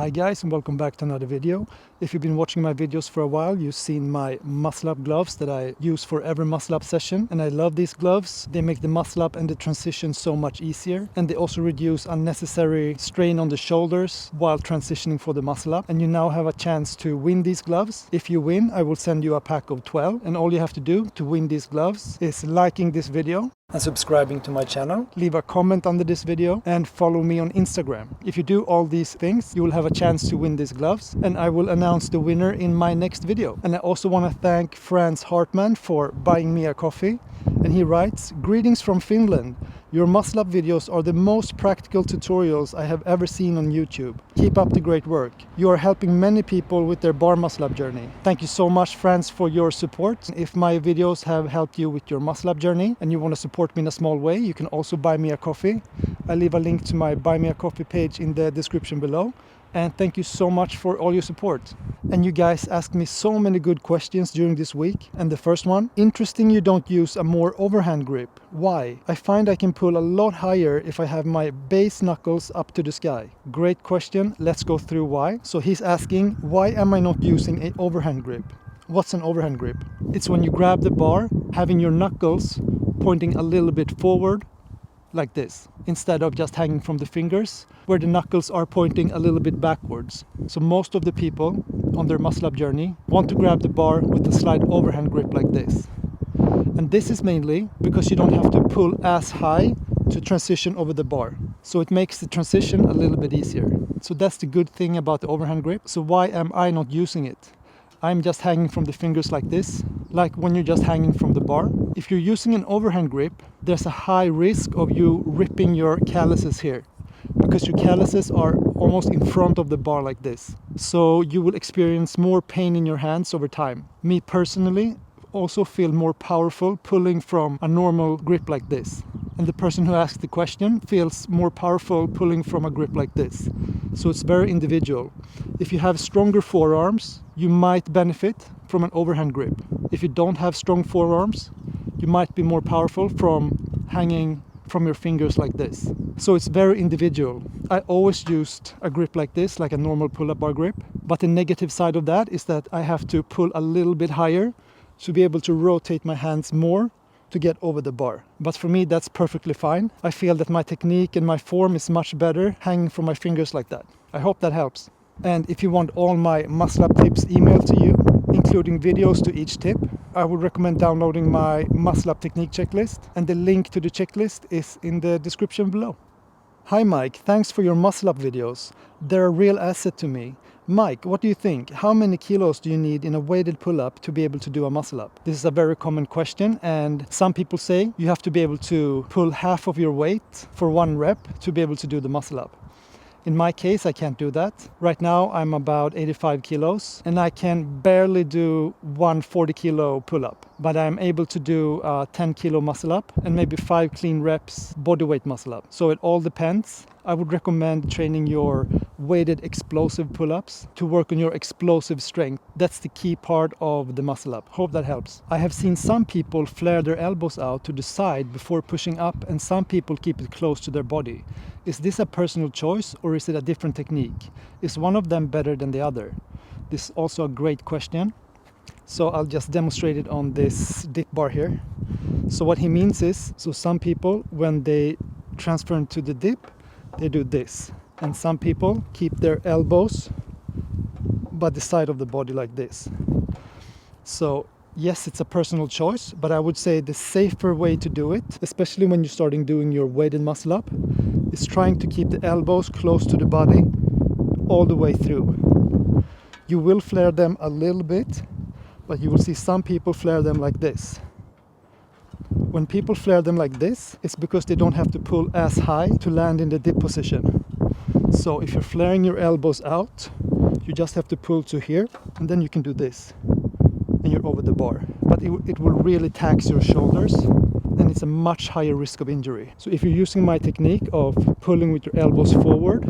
Hi guys, and welcome back to another video. If you've been watching my videos for a while, you've seen my muscle up gloves that I use for every muscle up session, and I love these gloves. They make the muscle up and the transition so much easier, and they also reduce unnecessary strain on the shoulders while transitioning for the muscle up. And you now have a chance to win these gloves. If you win, I will send you a pack of 12, and all you have to do to win these gloves is liking this video and subscribing to my channel, leave a comment under this video, and follow me on Instagram. If you do all these things, you will have a chance to win these gloves, and I will announce the winner in my next video. And I also want to thank Franz Hartman for buying me a coffee. And he writes, "Greetings from Finland. Your muscle up videos are the most practical tutorials I have ever seen on YouTube. Keep up the great work. You are helping many people with their bar muscle up journey." Thank you so much, Franz, for your support. If my videos have helped you with your muscle up journey and you want to support me in a small way, you can also buy me a coffee. I leave a link to my Buy Me a Coffee page in the description below. And thank you so much for all your support. And you guys asked me so many good questions during this week. And the first one, interesting you don't use a more overhand grip. Why? I find I can pull a lot higher if I have my base knuckles up to the sky. Great question. Let's go through why. So he's asking, why am I not using an overhand grip? What's an overhand grip? It's when you grab the bar, having your knuckles pointing a little bit forward, like this, instead of just hanging from the fingers, where the knuckles are pointing a little bit backwards. So most of the people on their muscle up journey want to grab the bar with a slight overhand grip like this. And this is mainly because you don't have to pull as high to transition over the bar. So it makes the transition a little bit easier. So that's the good thing about the overhand grip. So why am I not using it? I'm just hanging from the fingers like this, like when you're just hanging from the bar. If you're using an overhand grip, there's a high risk of you ripping your calluses here, because your calluses are almost in front of the bar like this. So you will experience more pain in your hands over time. Me personally also feel more powerful pulling from a normal grip like this. And the person who asked the question feels more powerful pulling from a grip like this. So it's very individual. If you have stronger forearms, you might benefit from an overhand grip. If you don't have strong forearms, you might be more powerful from hanging from your fingers like this. So it's very individual. I always used a grip like this, like a normal pull-up bar grip. But the negative side of that is that I have to pull a little bit higher to be able to rotate my hands more to get over the bar. But for me, that's perfectly fine. I feel that my technique and my form is much better hanging from my fingers like that. I hope that helps. And if you want all my muscle up tips emailed to you, including videos to each tip, I would recommend downloading my muscle up technique checklist, and the link to the checklist is in the description below. Hi Mike, thanks for your muscle up videos. They're a real asset to me. Mike, what do you think? How many kilos do you need in a weighted pull-up to be able to do a muscle up? This is a very common question, and some people say you have to be able to pull half of your weight for one rep to be able to do the muscle up. In my case, I can't do that. Right now, I'm about 85 kilos, and I can barely do one 40 kilo pull-up, but I'm able to do a 10 kilo muscle up and maybe 5 clean reps bodyweight muscle up. So it all depends. I would recommend training your weighted explosive pull-ups to work on your explosive strength. That's the key part of the muscle up. Hope that helps. I have seen some people flare their elbows out to the side before pushing up, and some people keep it close to their body. Is this a personal choice, or is it a different technique? Is one of them better than the other? This is also a great question. So I'll just demonstrate it on this dip bar here. So what he means is, so some people, when they transfer into the dip, they do this. And some people keep their elbows by the side of the body like this. So yes, it's a personal choice, but I would say the safer way to do it, especially when you're starting doing your weighted muscle up, is trying to keep the elbows close to the body all the way through. You will flare them a little bit, but you will see some people flare them like this. When people flare them like this, it's because they don't have to pull as high to land in the dip position. So if you're flaring your elbows out, you just have to pull to here, and then you can do this, and you're over the bar. But it will really tax your shoulders, and it's a much higher risk of injury. So if you're using my technique of pulling with your elbows forward,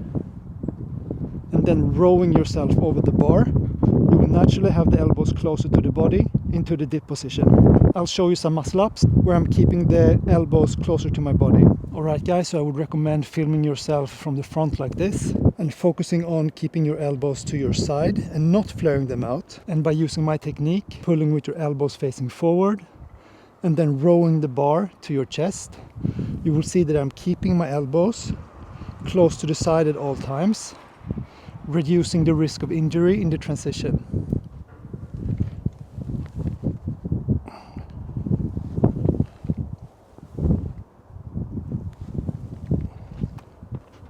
and then rowing yourself over the bar, you will naturally have the elbows closer to the body, into the dip position. I'll show you some muscle ups where I'm keeping the elbows closer to my body. Alright guys, so I would recommend filming yourself from the front like this and focusing on keeping your elbows to your side and not flaring them out. And by using my technique, pulling with your elbows facing forward and then rowing the bar to your chest, you will see that I'm keeping my elbows close to the side at all times, reducing the risk of injury in the transition.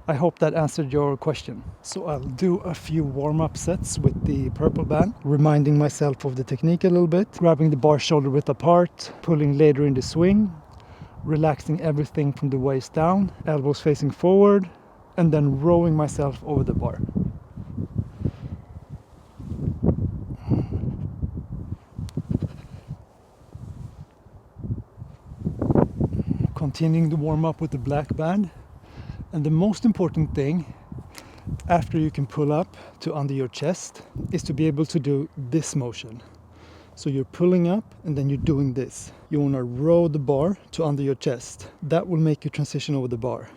I hope that answered your question. So I'll do a few warm-up sets with the purple band, reminding myself of the technique a little bit, grabbing the bar shoulder width apart, pulling later in the swing, relaxing everything from the waist down, elbows facing forward, and then rowing myself over the bar. Continuing the warm-up with the black band. And the most important thing after you can pull up to under your chest is to be able to do this motion. So you're pulling up and then you're doing this. You want to row the bar to under your chest. That will make you transition over the bar.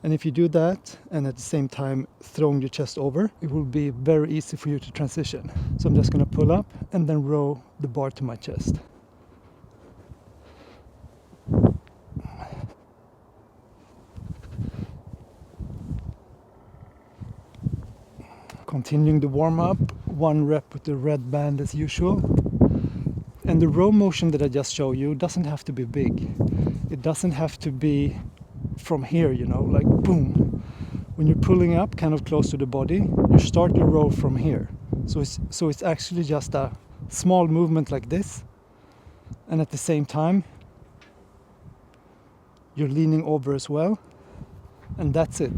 And if you do that and at the same time throwing your chest over, it will be very easy for you to transition. So I'm just going to pull up and then row the bar to my chest. Continuing the warm-up, 1 rep with the red band as usual. And the row motion that I just showed you doesn't have to be big. It doesn't have to be from here, you know, like boom. When you're pulling up kind of close to the body, you start your row from here. So it's actually just a small movement like this. And at the same time, you're leaning over as well. And that's it.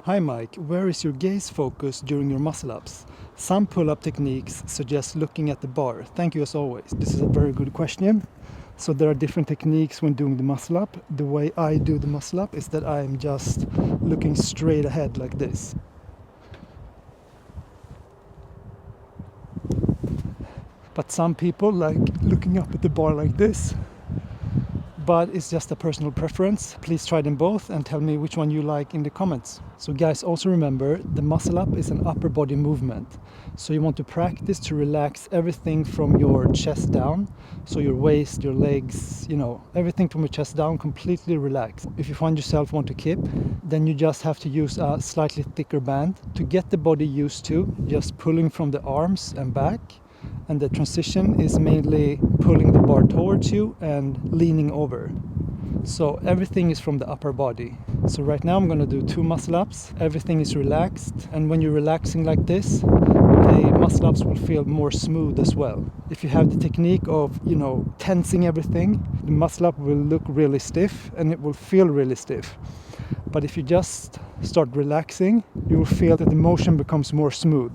Hi Mike, where is your gaze focused during your muscle ups? Some pull-up techniques suggest looking at the bar. Thank you as always. This is a very good question. So there are different techniques when doing the muscle up. The way I do the muscle up is that I'm just looking straight ahead like this. But some people like looking up at the bar like this. But it's just a personal preference. Please try them both and tell me which one you like in the comments. So guys, also remember, the muscle up is an upper body movement. So you want to practice to relax everything from your chest down. So your waist, your legs, you know, everything from your chest down, completely relaxed. If you find yourself want to kip, then you just have to use a slightly thicker band to get the body used to just pulling from the arms and back. And the transition is mainly pulling the bar towards you and leaning over. So everything is from the upper body. So right now I'm going to do 2 muscle ups. Everything is relaxed, and when you're relaxing like this, the muscle ups will feel more smooth as well. If you have the technique of, you know, tensing everything, the muscle up will look really stiff and it will feel really stiff. But if you just start relaxing, you will feel that the motion becomes more smooth.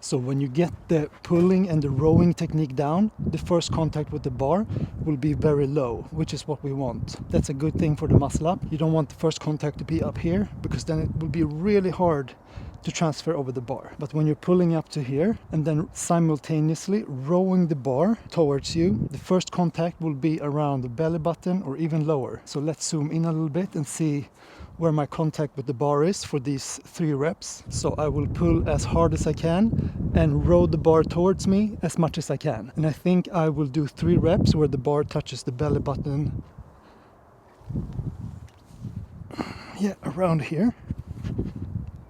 So when you get the pulling and the rowing technique down, the first contact with the bar will be very low, which is what we want. That's a good thing for the muscle up. You don't want the first contact to be up here, because then it will be really hard to transfer over the bar. But when you're pulling up to here and then simultaneously rowing the bar towards you, the first contact will be around the belly button or even lower. So let's zoom in a little bit and see where my contact with the bar is for these 3 reps. So I will pull as hard as I can and row the bar towards me as much as I can. And I think I will do 3 reps where the bar touches the belly button. Yeah, around here.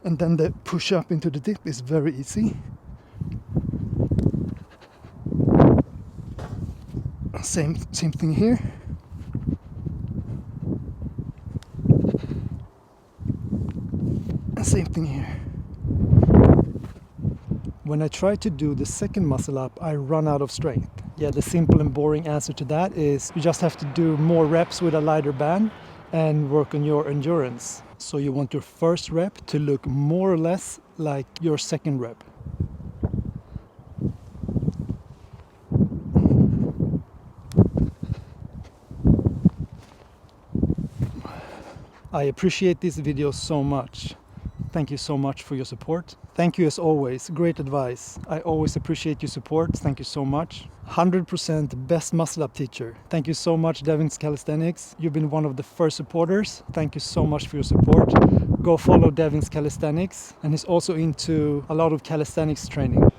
And then the push up into the dip is very easy. Same thing here. And same thing here. When I try to do the second muscle up, I run out of strength. Yeah, the simple and boring answer to that is you just have to do more reps with a lighter band and work on your endurance. So you want your first rep to look more or less like your second rep. I appreciate these videos so much. Thank you so much for your support. Thank you as always, great advice. I always appreciate your support, thank you so much. 100% best muscle up teacher. Thank you so much, Devins Calisthenics. You've been one of the first supporters. Thank you so much for your support. Go follow Devins Calisthenics, and he's also into a lot of calisthenics training.